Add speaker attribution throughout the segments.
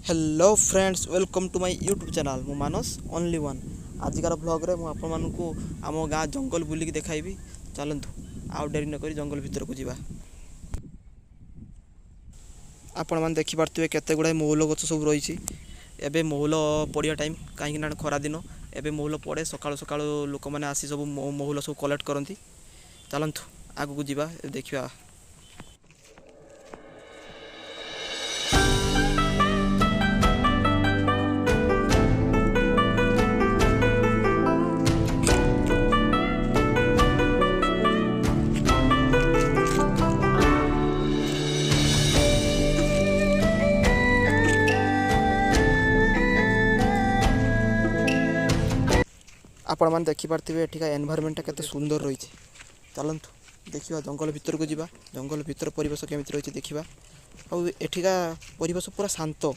Speaker 1: Hello friends, welcome to my YouTube channel. मु मानस only one. आजिकार ब्लॉग रे मु आपण मानकु आम गाँ जंगल बुलिक देखाइबी। चलतु आउ डेरी न करी जंगल भितर को जीवा। आपण मान देखि पारथुवे केते गुडा मौल गछ सब रही। एबे मौल पड़िया टाइम कहीं खरा दिन एबे मौल पड़े सकाळु सकाळु लोक माने आसी सब मौल सब कलेक्ट करती। चलतु आगु को जीवा देखिया। आपण मैंने देखिपे एठिका एनवायरमेंट केते सुंदर रही। चलतु देखिए जंगल भितर को जीवा। जंगल भितर परिवेश केमिति रही देखिबा। और एठिका परिवेश पूरा शांत।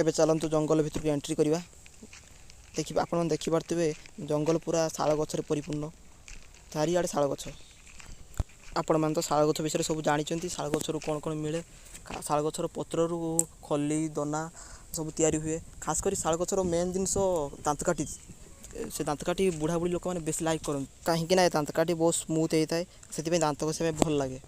Speaker 1: एबे चलतु जंगल भितर एंट्री करवा। देखिए आपण देखि पारथुवे जंगल पूरा शाल गछरे परिपूर्ण। चारिआडे शाल गछ। आपण मान तो शाल गछ विषय सब जानी। शाल गछरु कौन कौन मिले। शाल गछर पत्रु खली दना सब तैयारी हुए। खास कर शाल गछर मेन जिनस दांतकाठी। से दांतकाठी बुढ़ा बुढ़ी लोक मैंने बेस लाइक करते कहीं दांतकाठी बहुत स्मूथ होता है। से दांत घषा भल लगे।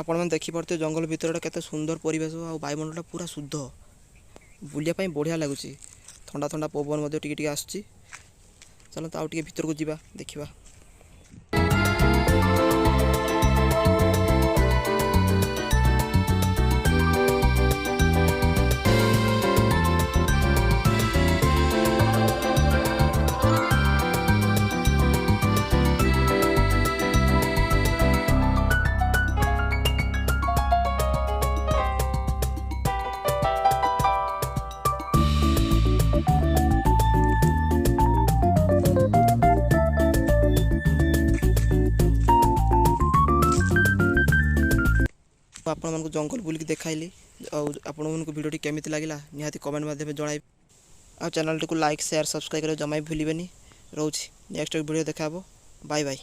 Speaker 1: आपण मैंने देखिपे जंगल भितर केते सुंदर परिवेश और वायुमंडल पूरा शुद्ध। बुलिया बढ़िया लगुच। ठंडा ठंडा पवन टिके आसुची। चलते आउ टिके भितर को जीवा देखिबा। आपण मानक जंगल बुलिक देखाइली। आपण मानक वीडियो केमिति लागिला निहाती कमेंट माध्यम जणाइबे। आ चैनल को लाइक शेयर सब्सक्राइब कर जमा भी भूलिबेनी। रोची नेक्स्ट वीडियो देखाबो। Bye bye.